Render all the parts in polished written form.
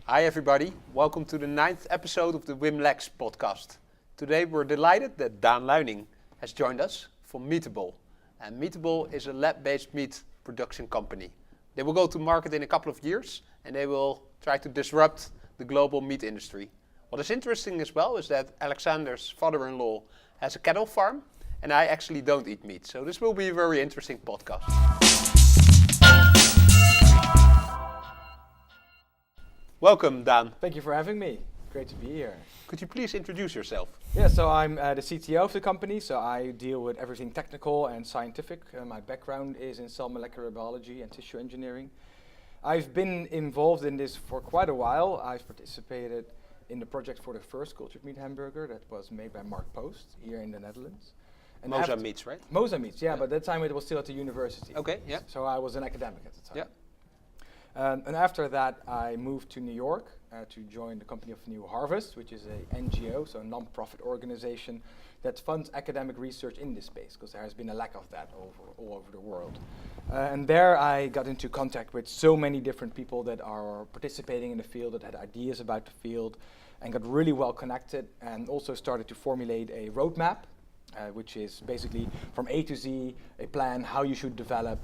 Hi everybody, welcome to the 9th episode of the WimLex podcast. Today we're delighted that Daan Luining has joined us from Meetable. And Meetable is a lab-based meat production company. They will go to market in a couple of years and they will try to disrupt the global meat industry. What is interesting as well is that Alexander's father-in-law has a cattle farm and I actually don't eat meat. So this will be a very interesting podcast. Welcome, Daan. Thank you for having me. Great to be here. Could you please introduce yourself? Yeah, so I'm the CTO of the company, so I deal with everything technical and scientific. My background is in cell molecular biology and tissue engineering. I've been involved in this for quite a while. I've participated in the project for the first cultured meat hamburger that was made by Mark Post here in the Netherlands. And Moza Meats, right? Moza Meats, yeah, but at that time it was still at the university. Okay, yeah. So I was an academic at the time. Yeah. And after that, I moved to New York to join the company of New Harvest, which is a NGO, so a non-profit organization that funds academic research in this space, because there has been a lack of that all over the world. And there I got into contact with so many different people that are participating in the field, that had ideas about the field, and got really well connected, and also started to formulate a roadmap, which is basically from A to Z, a plan how you should develop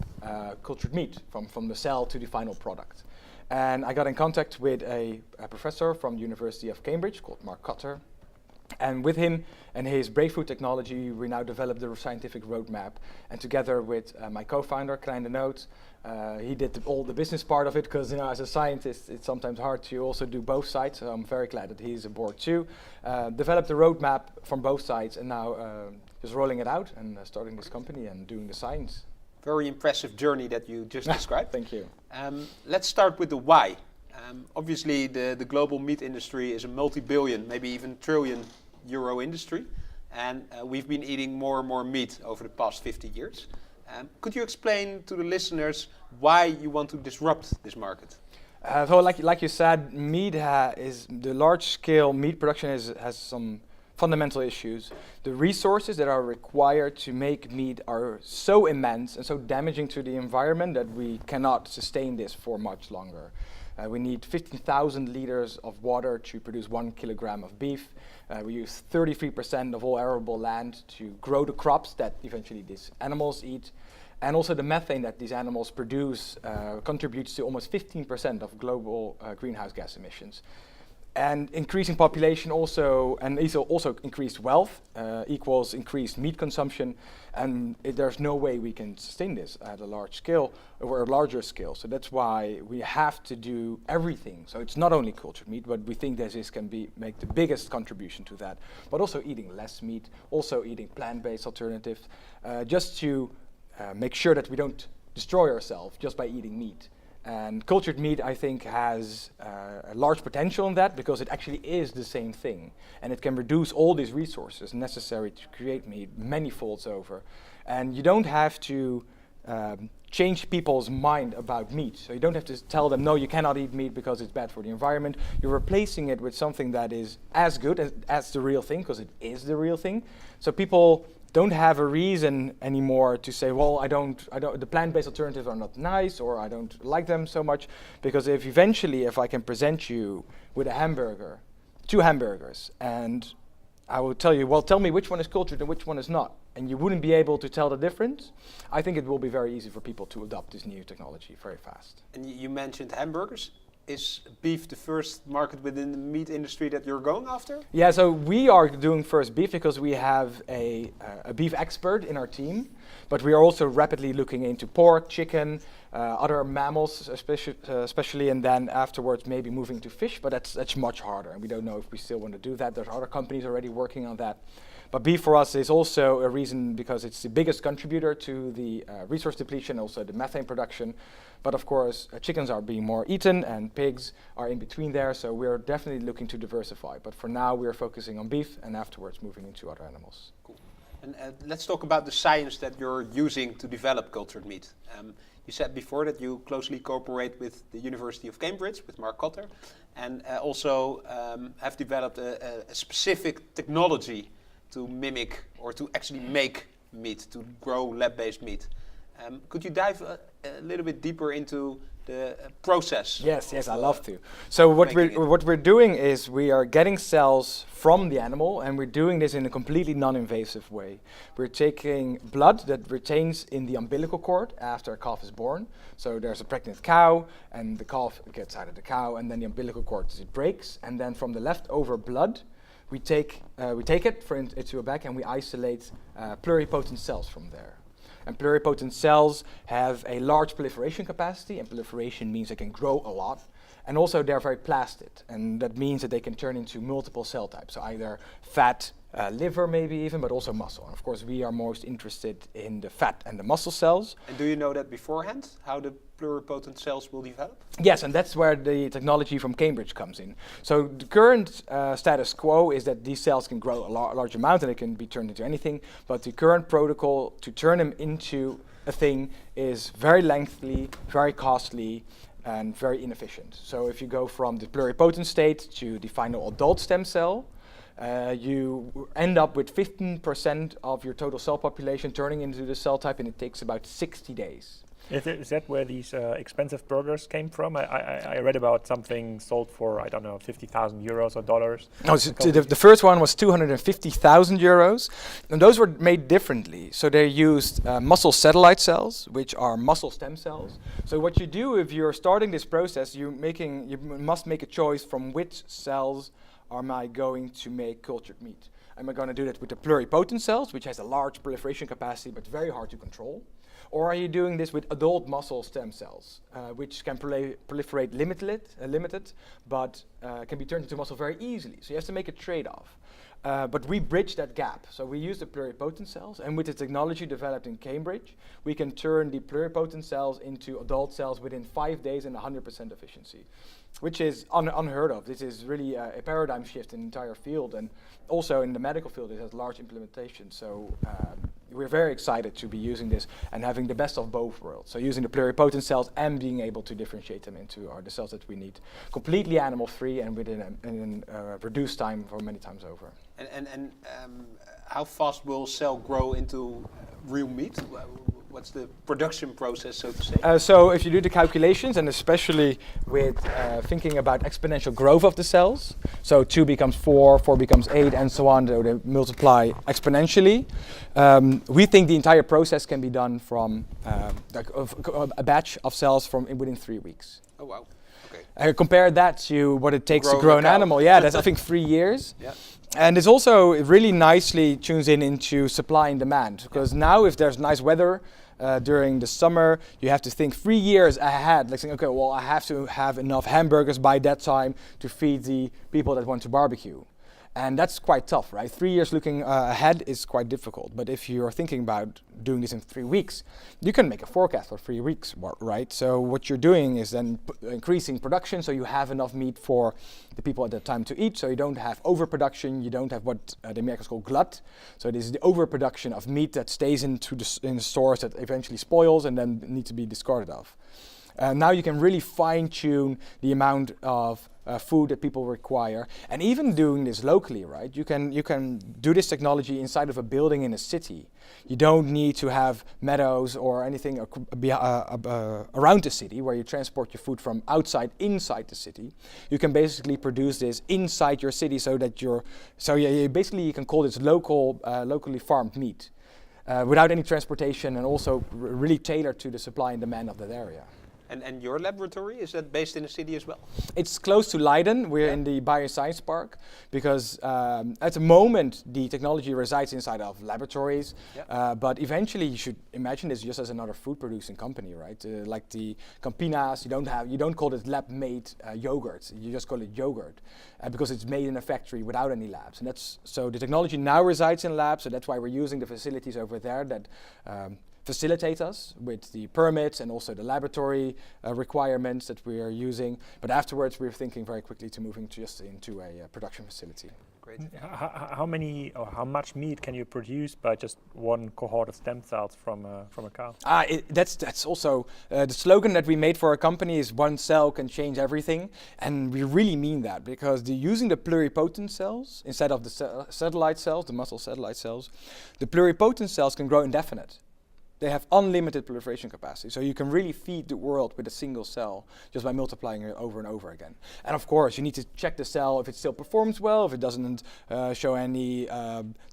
cultured meat from the cell to the final product. And I got in contact with a professor from the University of Cambridge called Mark Kotter. And with him and his breakthrough technology, we now developed the scientific roadmap. And together with my co-founder, Krijn De Nood, he did all the business part of it, because as a scientist, it's sometimes hard to also do both sides. So I'm very glad that he's aboard too. Developed the roadmap from both sides, and now just rolling it out and starting this company and doing the science. Very impressive journey that you just described. Thank you. Let's start with the why. Obviously, the global meat industry is a multi-billion, maybe even trillion euro industry. And we've been eating more and more meat over the past 50 years. Could you explain to the listeners why you want to disrupt this market? So like you said, the large-scale meat production has some fundamental issues. The resources that are required to make meat are so immense and so damaging to the environment that we cannot sustain this for much longer. We need 15,000 liters of water to produce 1 kilogram of beef. We use 33% of all arable land to grow the crops that eventually these animals eat. And also the methane that these animals produce contributes to almost 15% of global greenhouse gas emissions. And increasing population also increased wealth equals increased meat consumption, and there's no way we can sustain this at a large scale or a larger scale. So that's why we have to do everything. So it's not only cultured meat, but we think that this can make the biggest contribution to that. But also eating less meat, also eating plant-based alternatives, just to make sure that we don't destroy ourselves just by eating meat. And cultured meat, I think, has a large potential in that, because it actually is the same thing. And it can reduce all these resources necessary to create meat many folds over. And you don't have to change people's mind about meat. So you don't have to tell them, no, you cannot eat meat because it's bad for the environment. You're replacing it with something that is as good as the real thing, because it is the real thing. So people don't have a reason anymore to say, well, the plant-based alternatives are not nice, or I don't like them so much, because if I can present you with a hamburger, 2 hamburgers, and I will tell you, well, tell me which one is cultured and which one is not, and you wouldn't be able to tell the difference, I think it will be very easy for people to adopt this new technology very fast. And you mentioned hamburgers. Is beef the first market within the meat industry that you're going after? Yeah, so we are doing first beef because we have a beef expert in our team, but we are also rapidly looking into pork, chicken, other mammals especially, and then afterwards maybe moving to fish, but that's much harder, and we don't know if we still want to do that. There's other companies already working on that. But beef for us is also a reason because it's the biggest contributor to the resource depletion, also the methane production. But of course, chickens are being more eaten and pigs are in between there. So we're definitely looking to diversify. But for now, we're focusing on beef and afterwards moving into other animals. Cool. And let's talk about the science that you're using to develop cultured meat. You said before that you closely cooperate with the University of Cambridge, with Mark Kotter, and also have developed a specific technology to mimic or to actually make meat, to grow lab-based meat. Could you dive a little bit deeper into the process. Yes, I love to. So what we're doing is we are getting cells from the animal, and we're doing this in a completely non-invasive way. We're taking blood that retains in the umbilical cord after a calf is born. So there's a pregnant cow, and the calf gets out of the cow, and then the umbilical cord breaks, and then from the leftover blood, we take it into a bag, and we isolate pluripotent cells from there. And pluripotent cells have a large proliferation capacity, and proliferation means they can grow a lot. And also they're very plastic, and that means that they can turn into multiple cell types, so either fat, liver maybe even, but also muscle. And of course we are most interested in the fat and the muscle cells. And do you know that beforehand, how the pluripotent cells will develop? Yes, and that's where the technology from Cambridge comes in. So the current status quo is that these cells can grow a large amount and they can be turned into anything, but the current protocol to turn them into a thing is very lengthy, very costly, and very inefficient. So if you go from the pluripotent state to the final adult stem cell, you end up with 15% of your total cell population turning into the cell type, and it takes about 60 days. Is that where these expensive burgers came from? I read about something sold for, I don't know, 50,000 euros or dollars. No, the first one was 250,000 euros, and those were made differently. So they used muscle satellite cells, which are muscle stem cells. So what you do if you're starting this process, you must make a choice from which cells am I going to make cultured meat. Am I going to do that with the pluripotent cells, which has a large proliferation capacity but very hard to control? Or are you doing this with adult muscle stem cells, which can proliferate limited, but can be turned into muscle very easily? So you have to make a trade-off. But we bridge that gap. So we use the pluripotent cells, and with the technology developed in Cambridge, we can turn the pluripotent cells into adult cells within 5 days and 100% efficiency, which is unheard of. This is really a paradigm shift in the entire field, and also in the medical field it has large implementation. So we're very excited to be using this and having the best of both worlds. So using the pluripotent cells and being able to differentiate them into the cells that we need, completely animal-free and within a reduced time for many times over. And how fast will a cell grow into real meat? What's the production process, so to say? So if you do the calculations, and especially with thinking about exponential growth of the cells, so 2 becomes 4, 4 becomes 8, and so on, so they multiply exponentially. We think the entire process can be done from a batch of cells from within 3 weeks. Oh wow! Okay. Compare that to what it takes to grow an animal. Yeah, that's I think 3 years. Yeah. And this also really nicely tunes into supply and demand, because now if there's nice weather during the summer, you have to think 3 years ahead, like saying, okay, well, I have to have enough hamburgers by that time to feed the people that want to barbecue. And that's quite tough, right? 3 years looking ahead is quite difficult. But if you're thinking about doing this in 3 weeks, you can make a forecast for 3 weeks, right? So what you're doing is then increasing production, so you have enough meat for the people at that time to eat. So you don't have overproduction. You don't have what the Americans call glut. So this is the overproduction of meat that stays in the stores that eventually spoils and then needs to be discarded of. Now you can really fine-tune the amount of food that people require, and even doing this locally, right? You can do this technology inside of a building in a city. You don't need to have meadows or anything around the city where you transport your food from inside the city. You can basically produce this inside your city, so that you can call this locally farmed meat without any transportation, and also really tailored to the supply and demand of that area. And your laboratory, is that based in the city as well? It's close to Leiden. We're in the Bioscience Park, because at the moment the technology resides inside of laboratories, but eventually you should imagine this just as another food producing company, right? Like the Campinas, you don't call it lab-made yogurt, you just call it yogurt, because it's made in a factory without any labs. And so the technology now resides in labs, so that's why we're using the facilities over there that facilitate us with the permits and also the laboratory requirements that we are using. But afterwards, we're thinking very quickly to moving just into a production facility. Great. How much meat can you produce by just one cohort of stem cells from a cow? That's also the slogan that we made for our company is one cell can change everything, and we really mean that, because using the pluripotent cells instead of the satellite cells, the muscle satellite cells, the pluripotent cells can grow indefinite. They have unlimited proliferation capacity. So you can really feed the world with a single cell just by multiplying it over and over again. And of course, you need to check the cell if it still performs well, if it doesn't show any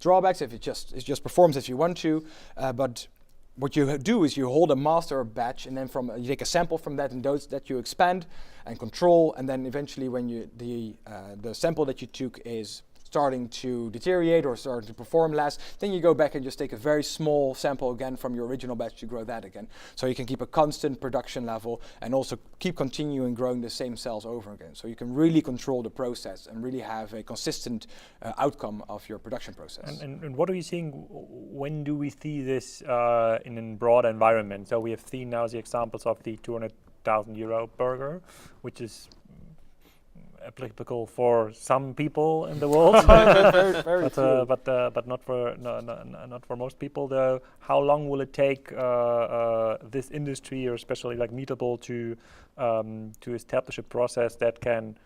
drawbacks, if it just performs as you want to. But what you do is you hold a master batch, and then you take a sample from that, and those that you expand and control, and then eventually when the sample that you took is starting to deteriorate or starting to perform less, then you go back and just take a very small sample again from your original batch to grow that again. So you can keep a constant production level and also keep continuing growing the same cells over again. So you can really control the process and really have a consistent outcome of your production process. And what are you seeing, when do we see this in a broad environment? So we have seen now the examples of the 200,000 euro burger, which is applicable for some people in the world, but not for most people. Though, how long will it take this industry, or especially like Meetable, to establish a process that can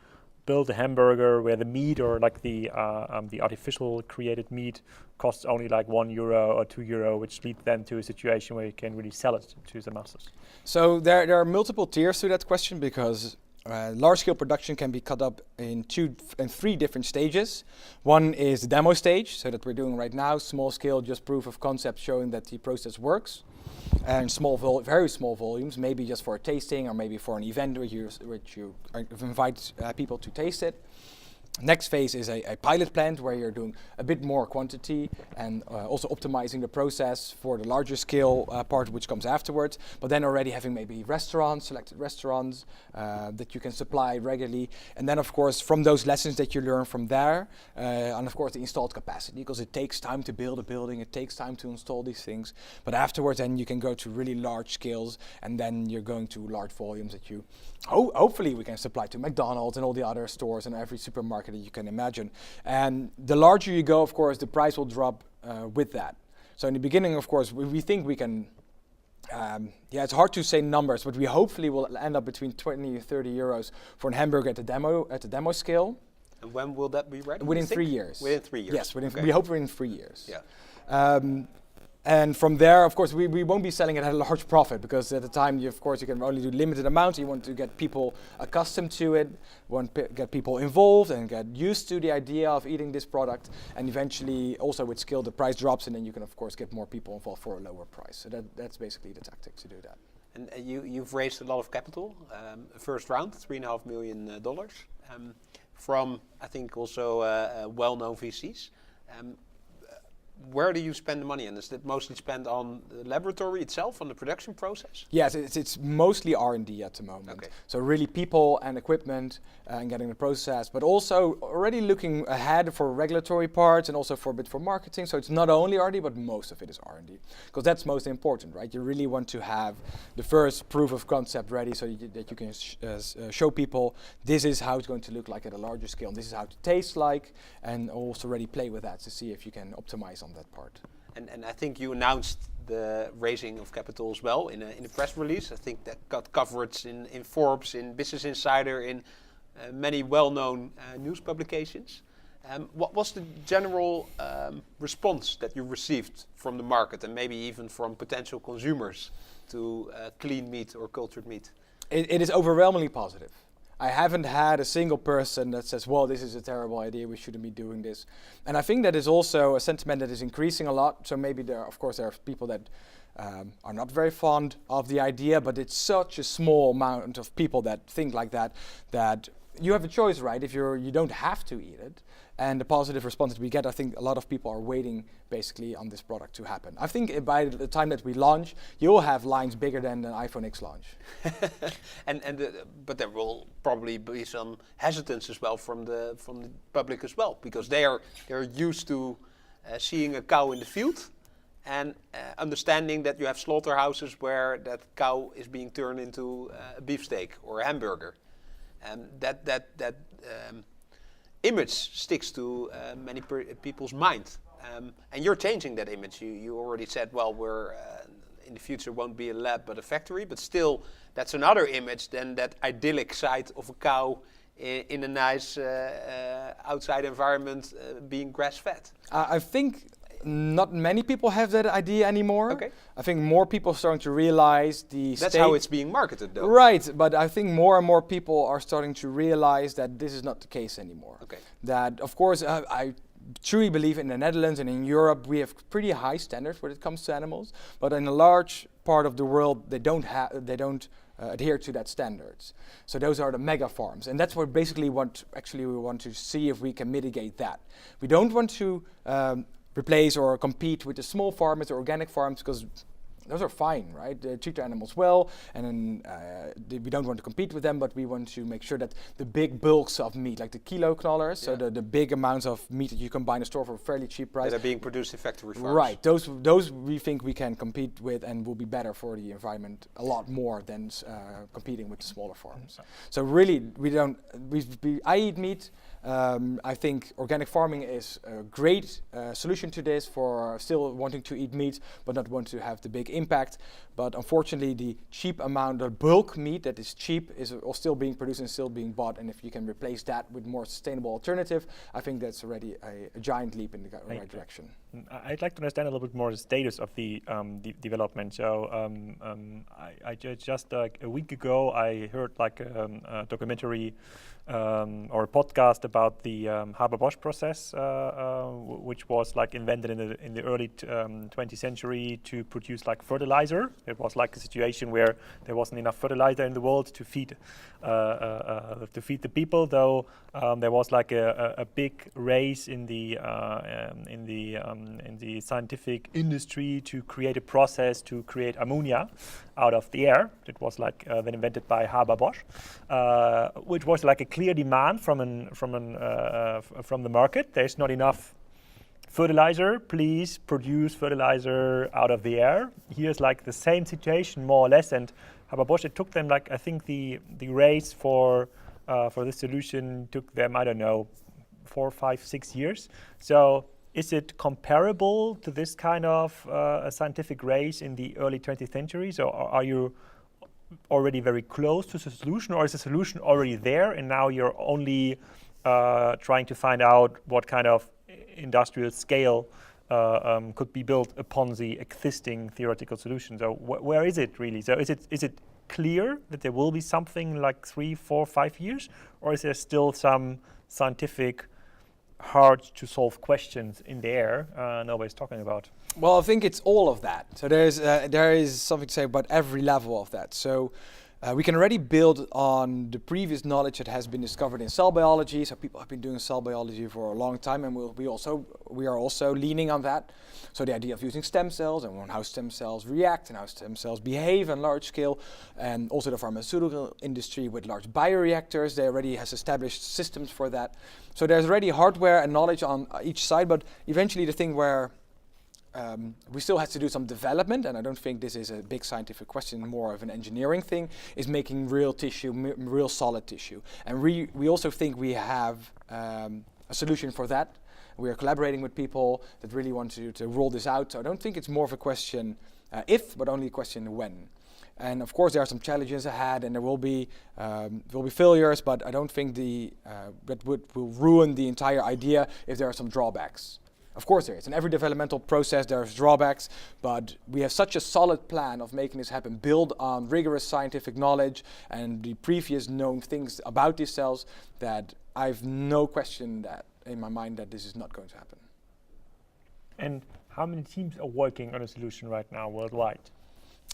build a hamburger where the meat, or like the artificial created meat, costs only like €1 or €2, which leads then to a situation where you can really sell it to the masses? So there are multiple tiers to that question, because large-scale production can be cut up in 2 and 3 different stages. One is the demo stage, so that we're doing right now, small-scale, just proof of concept showing that the process works. And very small volumes, maybe just for a tasting or maybe for an event which you invite people to taste it. Next phase is a pilot plant where you're doing a bit more quantity and also optimizing the process for the larger scale part, which comes afterwards. But then already having maybe selected restaurants that you can supply regularly. And then of course from those lessons that you learn from there, and of course the installed capacity, because it takes time to build a building, it takes time to install these things. But afterwards then you can go to really large scales, and then you're going to large volumes that you hopefully we can supply to McDonald's and all the other stores and every supermarket that you can imagine. And the larger you go, of course, the price will drop with that. So in the beginning, of course, we think we can, it's hard to say numbers, but we hopefully will end up between 20 and 30 euros for a hamburger at the demo scale. And when will that be ready? Within 3 years. Within 3 years? Yes, we hope within 3 years. Yeah. And from there, of course, we won't be selling it at a large profit, because at the time, you can only do limited amounts. You want to get people accustomed to it, get people involved and get used to the idea of eating this product. And eventually, also with skill, the price drops, and then you can, of course, get more people involved for a lower price. So that's basically the tactic to do that. And you've raised a lot of capital. First round, $3.5 million, from, I think, also well-known VCs. Where do you spend the money, and is it mostly spent on the laboratory itself, on the production process? Yes, it's mostly R&D at the moment. Okay. So really people and equipment and getting the process, but also already looking ahead for regulatory parts and also for a bit for marketing. So it's not only R&D, but most of it is R&D, because that's most important, right? You really want to have the first proof of concept ready, so that you can show people this is how it's going to look like at a larger scale, and this is how it tastes like, and also really play with that to see if you can optimize on that part. And I think you announced the raising of capital as well in a press release. I think that got coverage in Forbes, in Business Insider, in many well-known news publications. What was the general response that you received from the market, and maybe even from potential consumers to clean meat or cultured meat? It is overwhelmingly positive. I haven't had a single person that says, well, this is a terrible idea, we shouldn't be doing this. And I think that is also a sentiment that is increasing a lot. So maybe there are people that are not very fond of the idea, but it's such a small amount of people that think like that, that you have a choice, right? If you don't have to eat it. And the positive response that we get, I think a lot of people are waiting basically on this product to happen. I think by the time that we launch, you'll have lines bigger than an iPhone X launch. But there will probably be some hesitance as well from the public as well, because they're used to seeing a cow in the field and understanding that you have slaughterhouses where that cow is being turned into a beefsteak or a hamburger. And that image sticks to many people's mind, and you're changing that image. You already said, well, we're in the future won't be a lab but a factory, but still that's another image than that idyllic sight of a cow in a nice outside environment being grass-fed. I think not many people have that idea anymore. Okay. I think more people are starting to realize That's how it's being marketed, though. Right, but I think more and more people are starting to realize that this is not the case anymore. Okay. That, of course, I truly believe in the Netherlands and in Europe we have pretty high standards when it comes to animals, but in a large part of the world they don't adhere to that standards. So those are the mega farms, and that's what basically we want to see if we can mitigate that. We don't want to replace or compete with the small farmers or organic farms, because those are fine, right? They treat their animals well, and then we don't want to compete with them, but we want to make sure that the big bulks of meat, like the kilo knollers, so the big amounts of meat that you can buy in a store for a fairly cheap price. That are being produced in factory farms. Right, those we think we can compete with and will be better for the environment a lot more than competing with the smaller farms. So really, I eat meat. I think organic farming is a great solution to this for still wanting to eat meat but not want to have the big impact. But unfortunately the cheap amount, the bulk meat that is cheap is still being produced and still being bought, and if you can replace that with more sustainable alternative, I think that's already a giant leap in the right direction. I'd like to understand a little bit more the status of the development. So I just a week ago I heard like a documentary or a podcast about the Haber-Bosch process, which was like invented in the early 20th century to produce like fertilizer. It was like a situation where there wasn't enough fertilizer in the world to feed the people. Though there was like a big race in the scientific industry to create a process to create ammonia out of the air. It was like then invented by Haber-Bosch, which was like a clear demand from the market. There's not enough fertilizer, please produce fertilizer out of the air. Here's like the same situation more or less, and Haber-Bosch, it took them like, I think the race for this solution took them, I don't know, 4, 5, 6 years. So is it comparable to this kind of a scientific race in the early 20th century? So are you already very close to the solution, or is the solution already there and now you're only trying to find out what kind of industrial scale could be built upon the existing theoretical solution? So where is it really? So is it clear that there will be something like 3, 4, 5 years, or is there still some scientific hard to solve questions in the air nobody's talking about? Well, I think it's all of that. So there is something to say about every level of that. So we can already build on the previous knowledge that has been discovered in cell biology. So people have been doing cell biology for a long time, and we are also leaning on that. So the idea of using stem cells and how stem cells react and how stem cells behave on large scale, and also the pharmaceutical industry with large bioreactors, they already has established systems for that. So there's already hardware and knowledge on each side, but eventually the thing where we still have to do some development, and I don't think this is a big scientific question, more of an engineering thing, is making real tissue, real solid tissue. And we also think we have a solution for that. We are collaborating with people that really want to roll this out. So I don't think it's more of a question if, but only a question when. And of course there are some challenges ahead, and there will be failures, but I don't think that will ruin the entire idea if there are some drawbacks. Of course there is. In every developmental process there's drawbacks, but we have such a solid plan of making this happen, build on rigorous scientific knowledge and the previous known things about these cells, that I've no question that in my mind that this is not going to happen. And how many teams are working on a solution right now worldwide?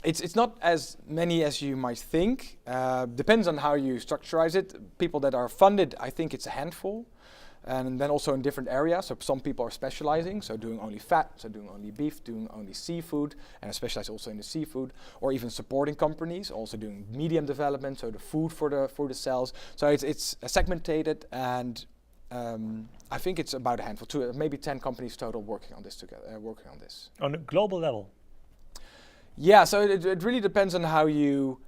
It's not as many as you might think. Depends on how you structurize it. People that are funded, I think it's a handful. And then also in different areas. So some people are specializing, so doing only fat, so doing only beef, doing only seafood, and I specialize also in the seafood, or even supporting companies, also doing medium development, so the food for the cells. So it's segmented, and I think it's about a handful, maybe 10 companies total working on this together, working on this. On a global level? Yeah, so it really depends on how you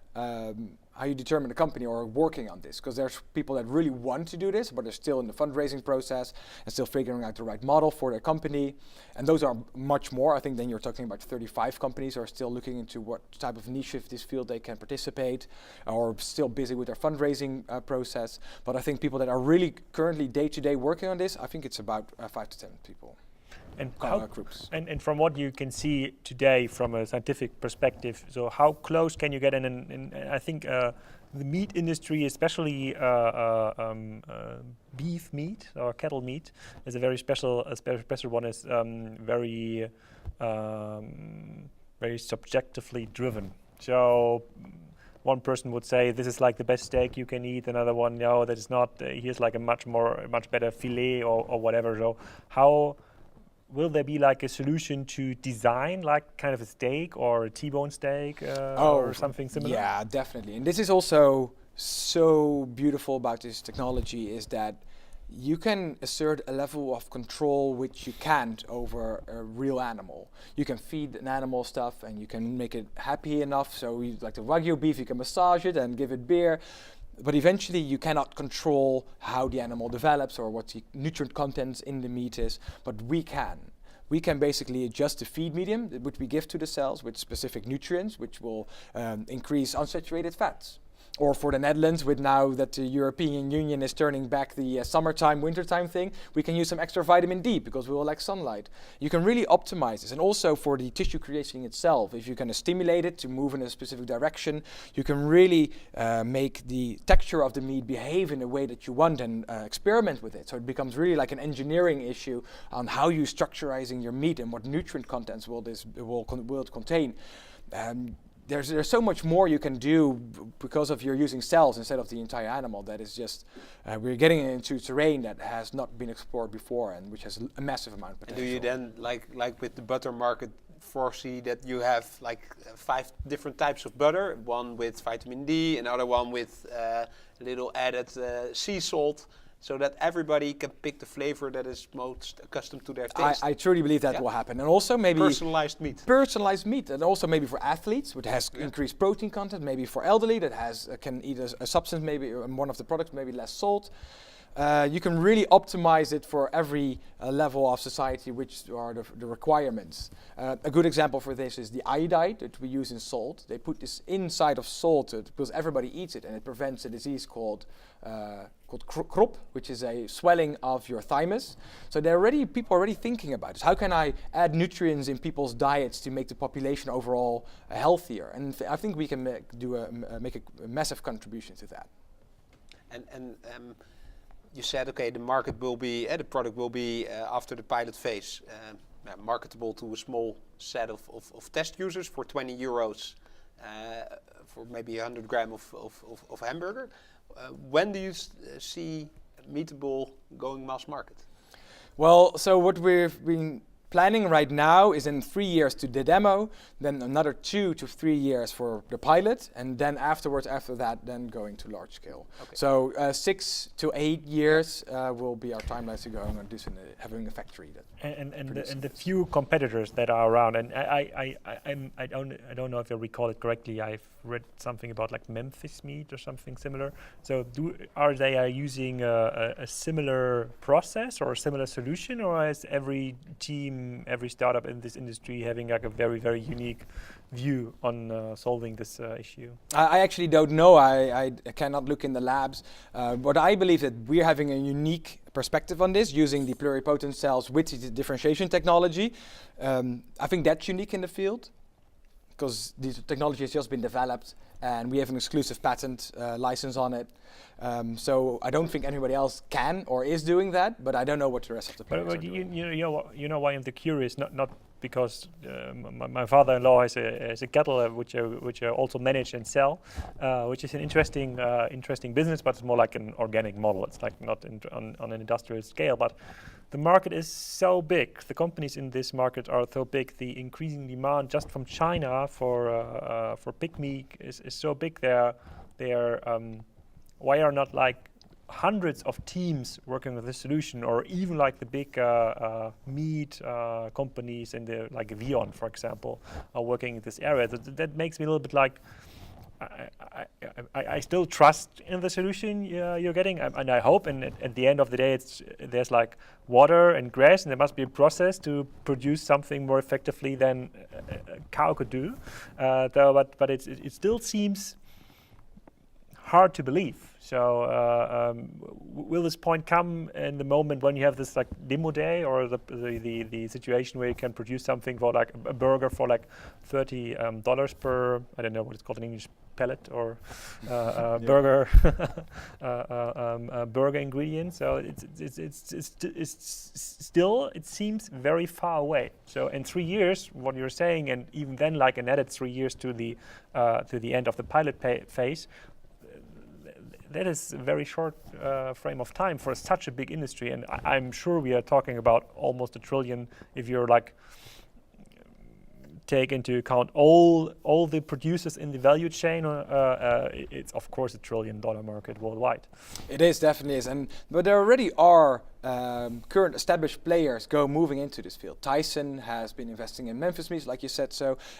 determine the company or working on this, because there's people that really want to do this, but they're still in the fundraising process and still figuring out the right model for their company. And those are much more. I think then you're talking about 35 companies who are still looking into what type of niche of this field they can participate, or still busy with their fundraising process. But I think people that are really currently day-to-day working on this, I think it's about 5 to 10 people. And groups. And from what you can see today from a scientific perspective, so how close can you get in? And I think the meat industry, especially beef meat or cattle meat, is a very special one. Is very subjectively driven. So one person would say this is like the best steak you can eat. Another one, no, that is not. Here's like a much better fillet or whatever. So how will there be like a solution to design like kind of a steak or a T-bone steak or something similar? Yeah, definitely. And this is also so beautiful about this technology is that you can assert a level of control which you can't over a real animal. You can feed an animal stuff and you can make it happy enough. So like the Wagyu beef, you can massage it and give it beer. But eventually you cannot control how the animal develops or what the nutrient contents in the meat is, but we can. We can basically adjust the feed medium which we give to the cells with specific nutrients which will increase unsaturated fats. Or for the Netherlands, with now that the European Union is turning back the summertime, wintertime thing, we can use some extra vitamin D because we all like sunlight. You can really optimize this. And also for the tissue creation itself, if you can stimulate it to move in a specific direction, you can really make the texture of the meat behave in a way that you want and experiment with it. So it becomes really like an engineering issue on how you're structurizing your meat and what nutrient contents will it contain. There's so much more you can do because of you're using cells instead of the entire animal. That is just we're getting into terrain that has not been explored before and which has a massive amount of potential. And do you then, like with the butter market, foresee that you have like 5 different types of butter, one with vitamin D, another one with a little added sea salt, so that everybody can pick the flavor that is most accustomed to their taste? I truly believe that will happen. And also maybe personalized meat. Personalized meat, and also maybe for athletes, which has increased protein content, maybe for elderly that has can eat a substance, maybe one of the products, maybe less salt. You can really optimize it for every level of society, which are the requirements. A good example for this is the iodide that we use in salt. They put this inside of salt because everybody eats it, and it prevents a disease called krop, which is a swelling of your thymus. So people are already thinking about this. How can I add nutrients in people's diets to make the population overall healthier? And I think we can make a massive contribution to that. And you said, okay, the market will be, the product will be after the pilot phase marketable to a small set of test users for €20 for maybe 100 gram of hamburger. When do you see Meetable going mass market? Well, so what we've been planning right now is in 3 years to the demo, then another 2 to 3 years for the pilot, and then after that, then going to large scale. Okay. So 6 to 8 years will be our timeline to going on this and having a factory that. And the few competitors that are around, and I don't know if I recall it correctly. I've read something about like Memphis meat or something similar. So are they using a similar process or a similar solution, or is every team, every startup in this industry having like a very, very unique view on solving this issue? I actually don't know. I cannot look in the labs. But I believe that we're having a unique perspective on this using the pluripotent cells with the differentiation technology. I think that's unique in the field because the technology has just been developed and we have an exclusive patent license on it. So I don't think anybody else can or is doing that, but I don't know what the rest of the players are doing. You know why I'm curious, not because my father-in-law has a cattle which I also manage and sell, which is an interesting business, but it's more like an organic model. It's like not on an industrial scale, but the market is so big. The companies in this market are so big. The increasing demand just from China for pig meat is so big there. Why are not like hundreds of teams working with this solution, or even like the big meat companies in like Vion, for example, are working in this area? That makes me a little bit like I still trust in the solution you're getting, and I hope. And at the end of the day, there's like water and grass, and there must be a process to produce something more effectively than a cow could do. But it still seems hard to believe. So will this point come in the moment when you have this like demo day, or the situation where you can produce something for like a burger for like $30 per, I don't know what it's called in English, pellet or burger burger ingredient. So it's still, it seems very far away. So in 3 years, what you're saying, and even then like an added 3 years to the end of the pilot phase, that is a very short frame of time for such a big industry. And I'm sure we are talking about almost $1 trillion if you're like take into account all the producers in the value chain. It's of course $1 trillion market worldwide. It is, definitely is, but there already are current established players moving into this field. Tyson has been investing in Memphis meats, like you said,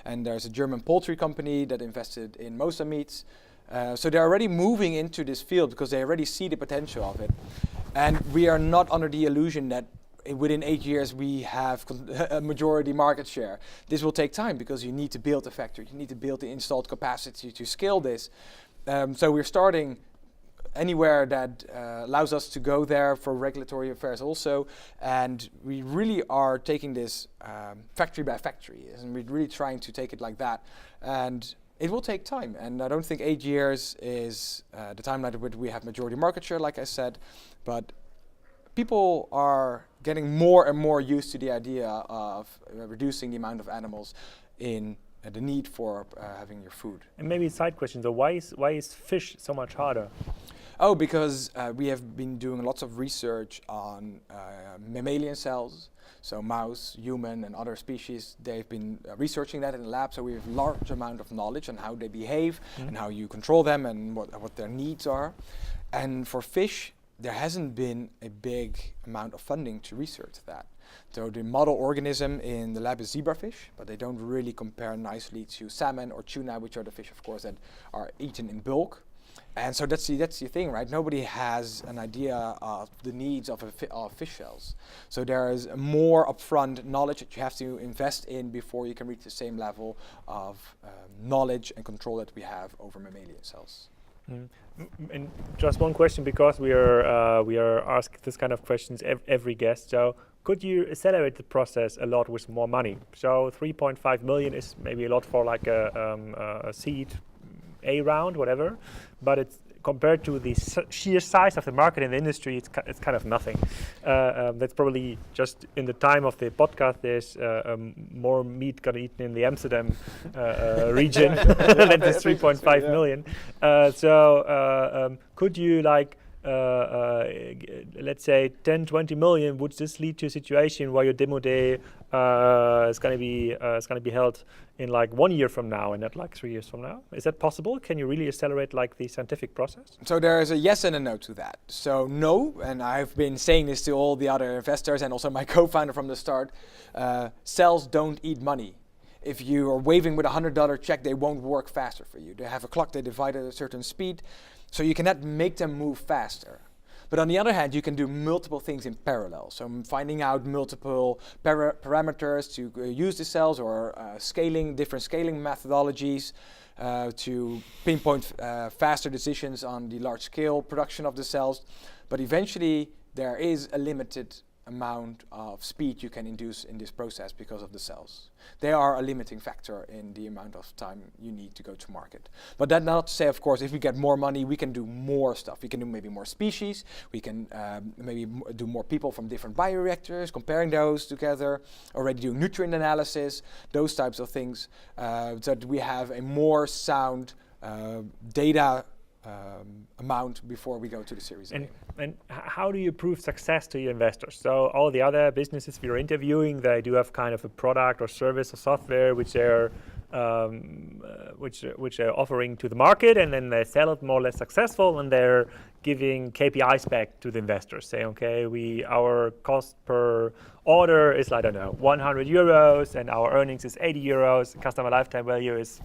and there's a German poultry company that invested in Mosa meats. So they're already moving into this field because they already see the potential of it. And we are not under the illusion that within 8 years we have a majority market share. This will take time because you need to build a factory, you need to build the installed capacity to scale this. So we're starting anywhere that allows us to go there for regulatory affairs also. And we really are taking this factory by factory, and we're really trying to take it like that. And it will take time, and I don't think 8 years is the timeline at which we have majority market share, like I said, but people are getting more and more used to the idea of reducing the amount of animals in the need for having your food. And maybe a side question, though, why is fish so much harder? Oh, because we have been doing lots of research on mammalian cells. So mouse, human, and other species, they've been researching that in the lab, so we have a large amount of knowledge on how they behave and how you control them and what their needs are. And for fish, there hasn't been a big amount of funding to research that. So the model organism in the lab is zebrafish, but they don't really compare nicely to salmon or tuna, which are the fish, of course, that are eaten in bulk. And so that's the thing, right? Nobody has an idea of the needs of fish cells. So there is more upfront knowledge that you have to invest in before you can reach the same level of knowledge and control that we have over mammalian cells. And just one question, because we are asked this kind of questions every guest. So could you accelerate the process a lot with more money? So 3.5 million is maybe a lot for like a seed A round, whatever, but it's compared to the sheer size of the market in the industry, it's kind of nothing. That's probably just in the time of the podcast, there's more meat got eaten in the Amsterdam region than this 3.5 million. So could you like, let's say 10, 20 million, would this lead to a situation where your demo day is going to be held in like 1 year from now and not like 3 years from now? Is that possible? Can you really accelerate like the scientific process? So there is a yes and a no to that. So no, and I've been saying this to all the other investors and also my co-founder from the start, cells don't eat money. If you are waving with $100 check, they won't work faster for you. They have a clock, they divide at a certain speed, so you cannot make them move faster. But on the other hand, you can do multiple things in parallel. So finding out multiple parameters to use the cells, or different scaling methodologies to pinpoint faster decisions on the large scale production of the cells. But eventually there is a limited amount of speed you can induce in this process because of the cells. They are a limiting factor in the amount of time you need to go to market. But that not to say, of course, if we get more money, we can do more stuff. We can do maybe more species. We can maybe do more people from different bioreactors, comparing those together, already doing nutrient analysis, those types of things, so that we have a more sound data amount before we go to the Series A. And how do you prove success to your investors? So all the other businesses we are interviewing, they do have kind of a product or service or software which they're which they're offering to the market, and then they sell it more or less successful, and they're giving KPIs back to the investors, saying, okay, our cost per order is, I don't know, 100 euros, and our earnings is 80 euros, customer lifetime value is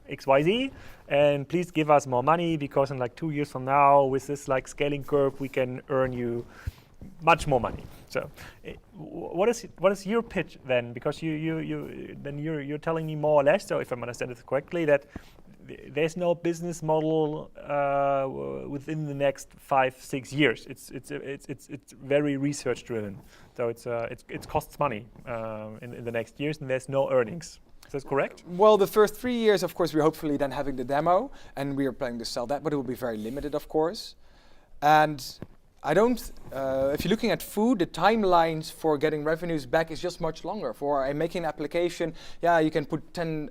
XYZ, and please give us more money, because in like 2 years from now, with this like scaling curve, we can earn you much more money. So, what is your pitch then? Because you're telling me more or less, so if I understand it correctly, that there's no business model within the next 5-6 years. It's very research driven. So it costs money in the next years, and there's no earnings. Is that correct? Well, the first 3 years, of course, we're hopefully then having the demo, and we are planning to sell that, but it will be very limited, of course. And I don't, if you're looking at food, the timelines for getting revenues back is just much longer. For making an application, yeah, you can put 10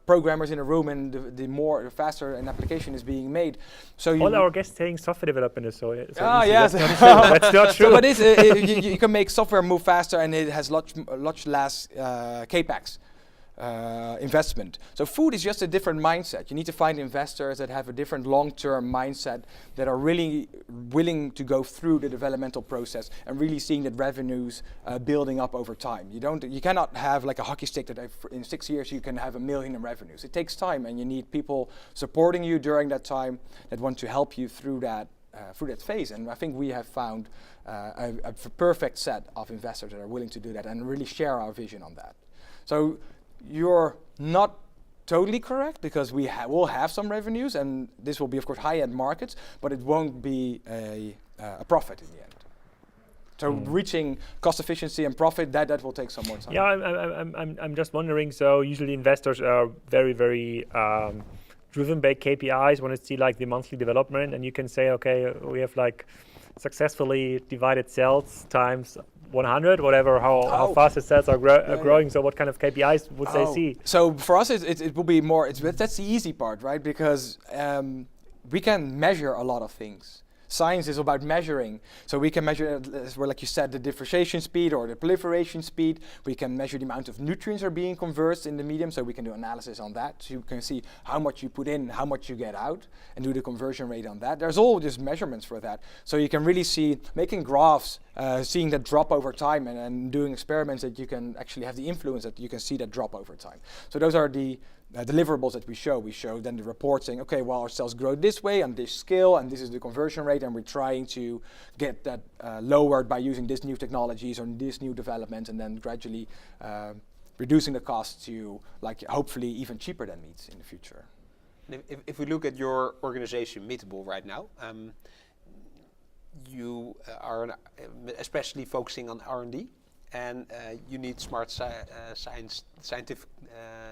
programmers in a room, and the faster an application is being made. So all our guests saying software development is so easy. Yes. That's not true. So, but you can make software move faster, and it has much less capex. Investment. So food is just a different mindset. You need to find investors that have a different long-term mindset, that are really willing to go through the developmental process and really seeing that revenues building up over time. You cannot have like a hockey stick that in 6 years you can have $1 million in revenues. It takes time, and you need people supporting you during that time that want to help you through that phase. And I think we have found a perfect set of investors that are willing to do that and really share our vision on that. So you're not totally correct, because we will have some revenues, and this will be, of course, high-end markets, but it won't be a profit in the end. So reaching cost efficiency and profit, that will take some more time. Yeah, I'm just wondering. So usually investors are very, very driven by KPIs, want to see like the monthly development, and you can say, okay, we have like successfully divided sales times 100, whatever, how fast the sales are growing. So what kind of KPIs would they see? So for us, it will be more, that's the easy part, right? Because we can measure a lot of things. Science is about measuring. So we can measure, like you said, the differentiation speed or the proliferation speed. We can measure the amount of nutrients are being converted in the medium, so we can do analysis on that. So you can see how much you put in, how much you get out, and do the conversion rate on that. There's all just measurements for that. So you can really see, making graphs, seeing that drop over time, and doing experiments that you can actually have the influence that you can see that drop over time. So those are the deliverables that we show. We show then the report saying, okay, well, our sales grow this way on this scale, and this is the conversion rate, and we're trying to get that lowered by using this new technologies or this new development, and then gradually reducing the cost to like hopefully even cheaper than meat in the future. If we look at your organization, Meetable, right now, you are especially focusing on R&D. And you need smart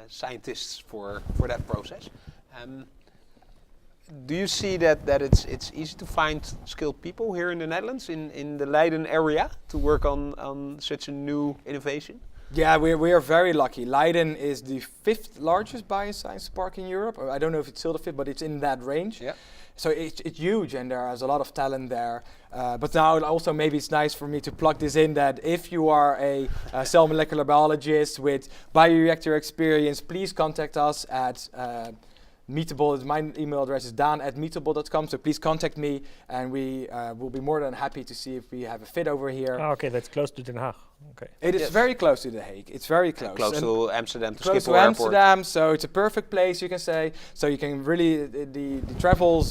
scientists for that process. Do you see that it's easy to find skilled people here in the Netherlands, in the Leiden area, to work on such a new innovation? Yeah, we are very lucky. Leiden is the 5th largest bioscience park in Europe. I don't know if it's still the 5th, but it's in that range. Yeah. So it's huge, and there's a lot of talent there. But now also maybe it's nice for me to plug this in, that if you are a cell molecular biologist with bioreactor experience, please contact us at Meetable. My email address is daan@meetable.com, so please contact me, and we will be more than happy to see if we have a fit over here. Oh, okay, that's close to Den Haag. Okay. It is very close to The Hague. It's very close. Close to Amsterdam, to close Schiphol to Airport. Amsterdam, so it's a perfect place, you can say. So you can really, the travel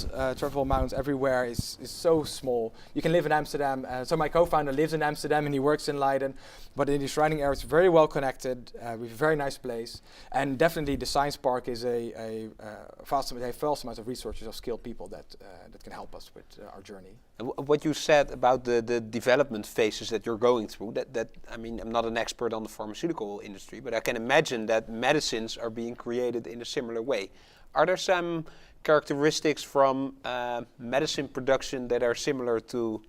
amounts everywhere is so small. You can live in Amsterdam. So my co-founder lives in Amsterdam and he works in Leiden. But in the surrounding area, it's very well connected. We have a very nice place. And definitely the science park is a vast amount of resources of skilled people that can help us with our journey. And what you said about the development phases that you're going through, that I mean, I'm not an expert on the pharmaceutical industry, but I can imagine that medicines are being created in a similar way. Are there some characteristics from medicine production that are similar to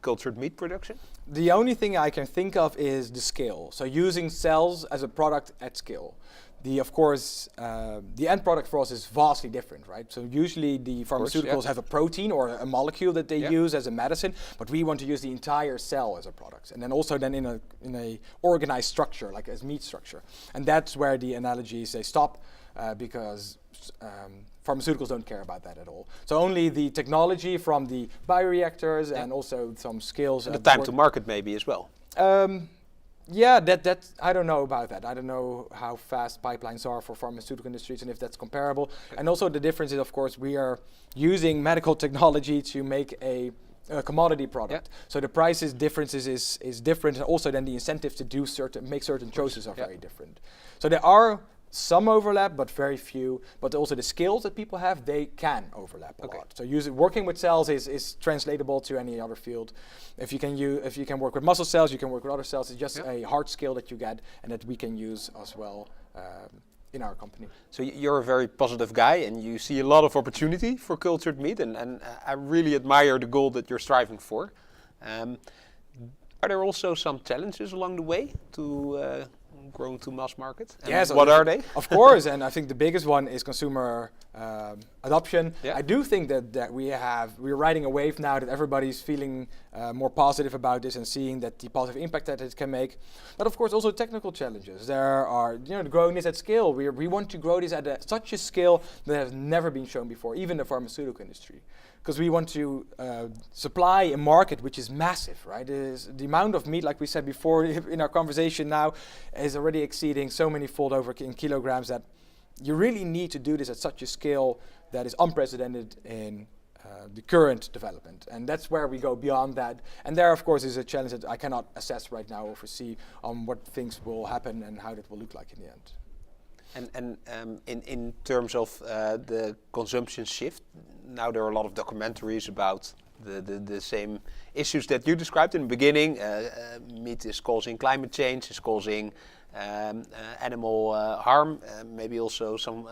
cultured meat production? The only thing I can think of is the scale. So using cells as a product at scale. Of course, the end product for us is vastly different, right? So usually the pharmaceuticals have a protein or a molecule that they use as a medicine, but we want to use the entire cell as a product, and then also then in a organized structure, like as meat structure. And that's where the analogies they stop, because pharmaceuticals don't care about that at all. So only the technology from the bioreactors and also some skills. And the time to market maybe as well. Yeah, that I don't know about that. I don't know how fast pipelines are for pharmaceutical industries and if that's comparable. Okay. And also the difference is, of course, we are using medical technology to make a commodity product. So the prices differences is different, and also then the incentives to do make certain choices are very different. So there are some overlap, but very few. But also the skills that people have, they can overlap a lot. So working with cells is translatable to any other field. If you can work with muscle cells, you can work with other cells. It's just a hard skill that you get and that we can use as well in our company. So you're a very positive guy and you see a lot of opportunity for cultured meat, and I really admire the goal that you're striving for. Are there also some challenges along the way to growing to mass market? And yes. What are they? Of course, and I think the biggest one is consumer adoption. Yeah. I do think that we're riding a wave now that everybody's feeling more positive about this and seeing that the positive impact that it can make. But of course, also technical challenges. There are, growing this at scale. We want to grow this at such a scale that has never been shown before, even the pharmaceutical industry. Because we want to supply a market which is massive, right? The amount of meat, like we said before in our conversation now, is already exceeding so many fold over in kilograms that you really need to do this at such a scale that is unprecedented in the current development. And that's where we go beyond that. And there, of course, is a challenge that I cannot assess right now or foresee on what things will happen and how that will look like in the end. And in terms of the consumption shift, now there are a lot of documentaries about the same issues that you described in the beginning. Meat is causing climate change, is causing animal harm, maybe also some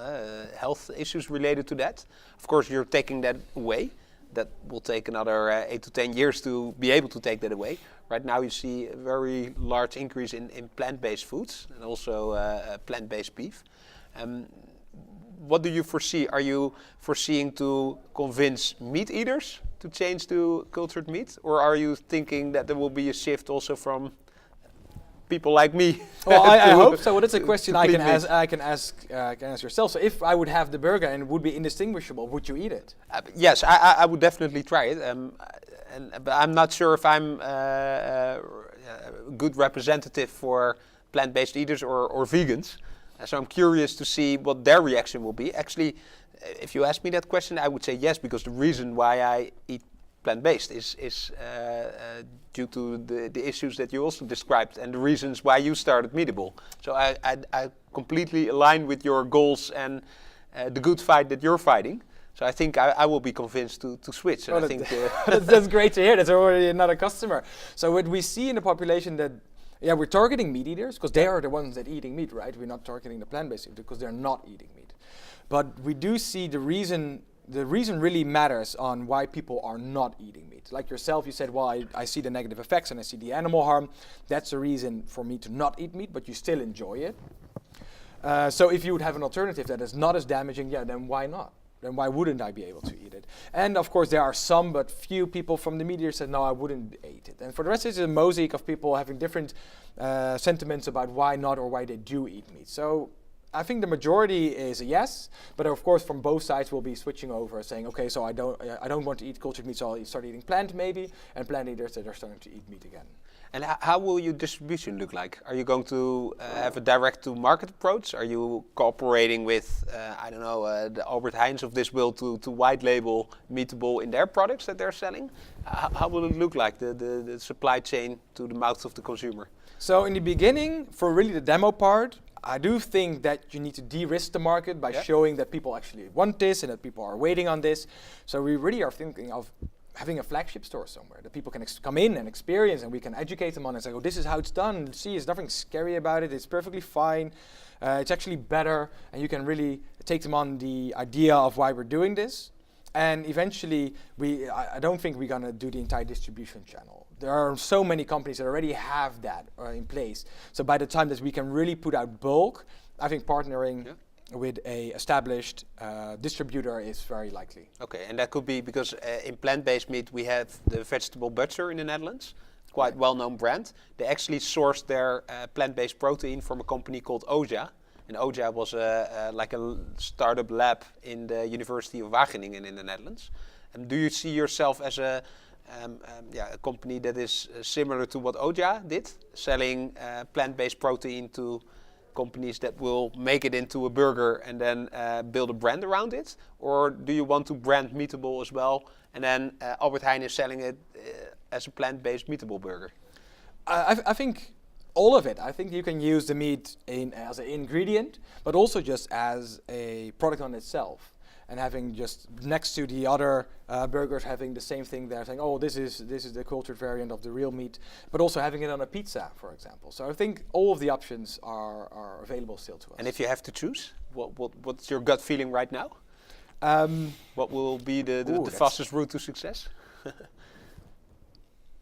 health issues related to that. Of course, you're taking that away. That will take another 8 to 10 years to be able to take that away. Right now you see a very large increase in plant-based foods and also plant-based beef. What do you foresee? Are you foreseeing to convince meat eaters to change to cultured meat? Or are you thinking that there will be a shift also from people like me? Well, I hope so. Well, that's a question I can ask yourself. So if I would have the burger and it would be indistinguishable, would you eat it? Yes, I would definitely try it. But I'm not sure if I'm a good representative for plant-based eaters or vegans. So I'm curious to see what their reaction will be. Actually, if you ask me that question, I would say yes, because the reason why I eat plant-based is due to the issues that you also described and the reasons why you started Meetable. So I completely align with your goals and the good fight that you're fighting. So I think I will be convinced to switch. And I think that's great to hear. That's already another customer. So what we see in the population that, we're targeting meat eaters because they are the ones that eating meat, right? We're not targeting the plant-based eaters because they're not eating meat. But we do see the reason really matters on why people are not eating meat. Like yourself, you said, well, I see the negative effects and I see the animal harm. That's the reason for me to not eat meat, but you still enjoy it. So if you would have an alternative that is not as damaging, then why not? Then why wouldn't I be able to eat it? And of course, there are some, but few people from the media said, no, I wouldn't eat it. And for the rest, it's a mosaic of people having different sentiments about why not or why they do eat meat. So I think the majority is a yes, but of course, from both sides, we'll be switching over, saying, okay, so I don't want to eat cultured meat, so I'll start eating plant maybe, and plant eaters that are starting to eat meat again. And how will your distribution look like? Are you going to have a direct-to-market approach? Are you cooperating with, the Albert Heijns of this world to white label Meetable in their products that they're selling? How will it look like, the supply chain to the mouth of the consumer? So in the beginning, for really the demo part, I do think that you need to de-risk the market by showing that people actually want this and that people are waiting on this. So we really are thinking of having a flagship store somewhere that people can come in and experience, and we can educate them on it and say, oh, this is how it's done. See, there's nothing scary about it. It's perfectly fine. It's actually better, and you can really take them on the idea of why we're doing this. And eventually, I don't think we're going to do the entire distribution channel. There are so many companies that already have that in place. So by the time that we can really put out bulk, I think partnering with a established distributor is very likely. Okay, and that could be because in plant-based meat we have the Vegetable Butcher in the Netherlands, quite well-known brand. They actually sourced their plant-based protein from a company called Oja. And Oja was like a startup lab in the University of Wageningen in the Netherlands. Do you see yourself as a company that is similar to what Oja did, selling plant-based protein to companies that will make it into a burger and then build a brand around it? Or do you want to brand Meetable as well and then Albert Heijn is selling it as a plant-based Meetable burger? I think all of it. I think you can use the meat as an ingredient, but also just as a product on itself. And having just next to the other burgers having the same thing there, saying, oh, this is the cultured variant of the real meat, but also having it on a pizza, for example. So I think all of the options are available still to us. And if you have to choose, what's your gut feeling right now? What will be the fastest route to success?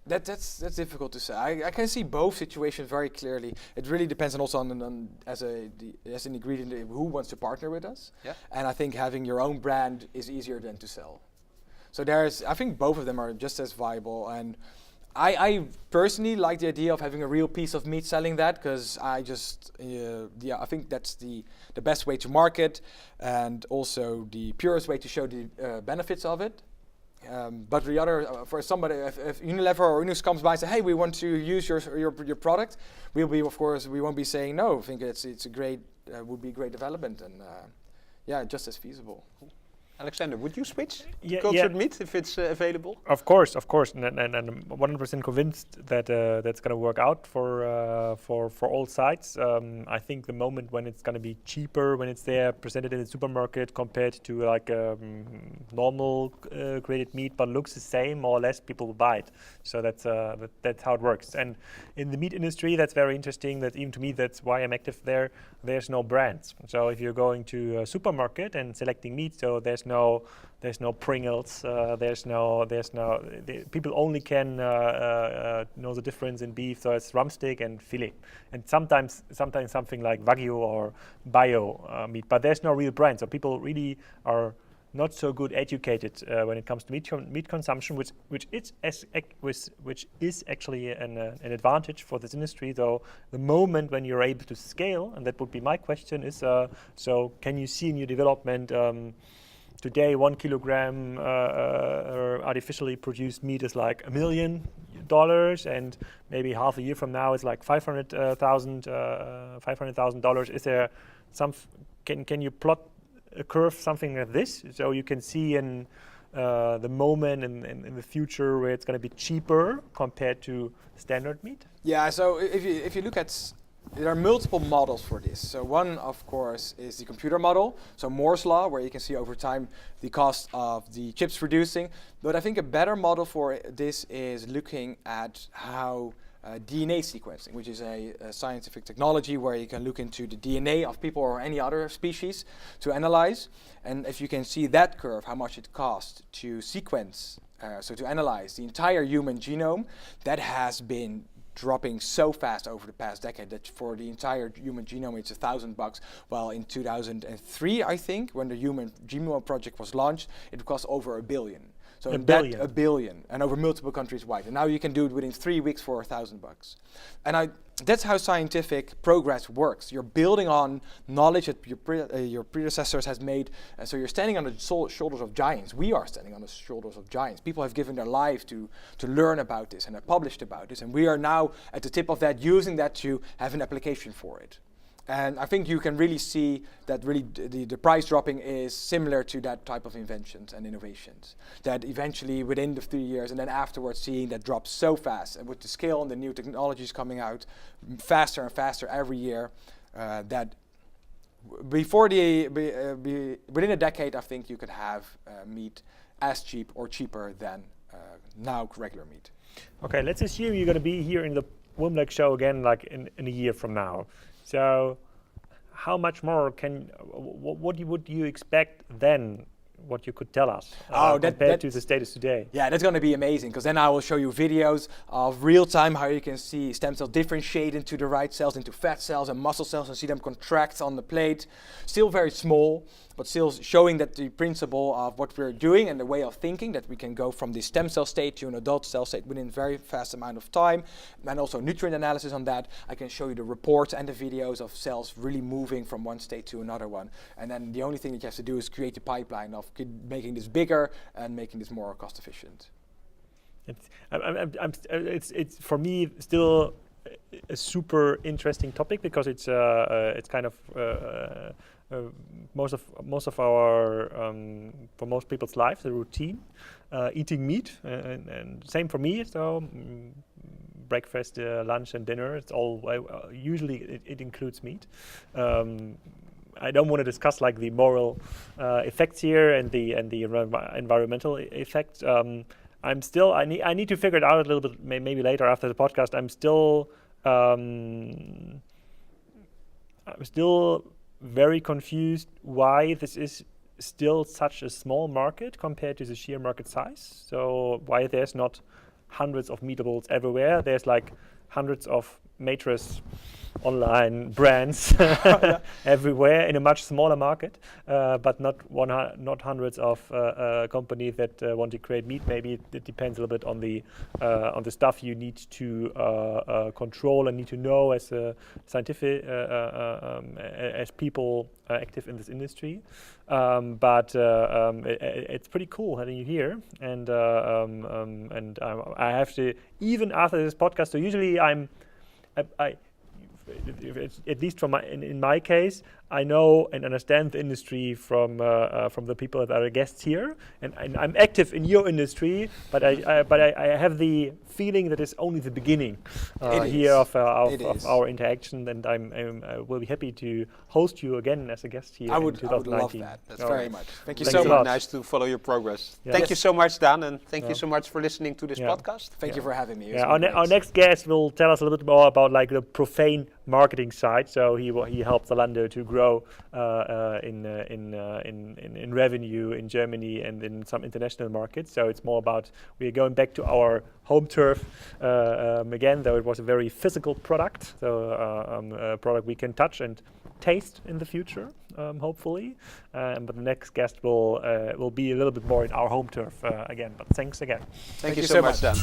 That's difficult to say. I can see both situations very clearly. It really depends also on as an ingredient who wants to partner with us. Yeah. And I think having your own brand is easier than to sell. So I think both of them are just as viable. And I personally like the idea of having a real piece of meat, selling that, because I think that's the best way to market and also the purest way to show the benefits of it. But the other, for somebody, if Unilever or Unix comes by and say, hey, we want to use your product, we won't be saying no. I think would be a great development and just as feasible. Alexander, would you switch Yeah, to cultured meat if it's available? Of course, and I'm 100% convinced that that's going to work out for all sides. I think the moment when it's going to be cheaper, when it's there presented in the supermarket compared to like normal graded meat, but looks the same more or less, people will buy it. So that's how it works. And in the meat industry, that's very interesting. That even to me, that's why I'm active there. There's no brands. So if you're going to a supermarket and selecting meat, so there's no Pringles. People only can know the difference in beef. So it's rumstick and fillet, and sometimes something like Wagyu or bio meat. But there's no real brand. So people really are not so good educated when it comes to meat consumption, which is actually an advantage for this industry. Though the moment when you're able to scale, and that would be my question, is so can you see in your development today 1 kilogram artificially produced meat is like $1 million, and maybe half a year from now it's like $500,000. Is there can you plot a curve something like this, so you can see in the moment in the future where it's going to be cheaper compared to standard meat? Yeah, so if you look at, there are multiple models for this. So one, of course, is the computer model, so Moore's law, where you can see over time the cost of the chips producing. But I think a better model for this is looking at how DNA sequencing, which is a scientific technology where you can look into the DNA of people or any other species to analyze. And if you can see that curve, how much it costs to sequence, so to analyze the entire human genome, that has been dropping so fast over the past decade that for the entire human genome it's $1,000. While in 2003, I think, when the Human Genome Project was launched, it cost over $1 billion. So $1 billion, and over multiple countries wide. And now you can do it within 3 weeks for $1,000. And that's how scientific progress works. You're building on knowledge that your predecessors has made. And so you're standing on the shoulders of giants. We are standing on the shoulders of giants. People have given their life to learn about this and have published about this. And we are now at the tip of that, using that to have an application for it. And I think you can really see that really the price dropping is similar to that type of inventions and innovations. That eventually within the 3 years and then afterwards seeing that drop so fast, and with the scale and the new technologies coming out faster and faster every year, that within a decade I think you could have meat as cheap or cheaper than now regular meat. Okay, let's assume you're going to be here in the WimLex Show again like in a year from now. So how much more what would you expect then, what you could tell us compared to the status today? Yeah, that's going to be amazing, because then I will show you videos of real time how you can see stem cells differentiate into the right cells, into fat cells and muscle cells, and see them contract on the plate. Still very small, but still showing that the principle of what we're doing and the way of thinking, that we can go from the stem cell state to an adult cell state within a very fast amount of time, and also nutrient analysis on that. I can show you the reports and the videos of cells really moving from one state to another one. And then the only thing that you have to do is create a pipeline of making this bigger and making this more cost efficient. It's for me still a super interesting topic, because it's kind of most of our for most people's lives, the routine, eating meat, and same for me. So breakfast, lunch, and dinner. It's all usually it includes meat. I don't want to discuss like the moral effects here and the environmental effects. I need to figure it out a little bit. Maybe later after the podcast. I'm still very confused why this is still such a small market compared to the sheer market size. So why there's not hundreds of Meetables everywhere. There's like hundreds of mattress online brands everywhere in a much smaller market, but not hundreds of companies that want to create meat. Maybe it depends a little bit on the stuff you need to control and need to know as a scientific as people active in this industry. But it's pretty cool having you here, and I have to, even after this podcast. So usually I at least in my case, I know and understand the industry from the people that are guests here, and I'm active in your industry, but I have the feeling that it's only the beginning here of our interaction, and I will be happy to host you again as a guest here. I would in 2019. love that. That's very much. Thank you Thanks so a much. lot. Nice to follow your progress. Yeah. Thank you so much, Dan, and thank you so much for listening to this podcast. Thank you for having me. Yeah, our next guest will tell us a little bit more about like the profane marketing side. So he helped Zalando to grow in revenue in Germany and in some international markets. So it's more about, we're going back to our home turf again, though it was a very physical product. So a product we can touch and taste in the future, hopefully. But the next guest will be a little bit more in our home turf again. But thanks again. Thank you so much, Dan.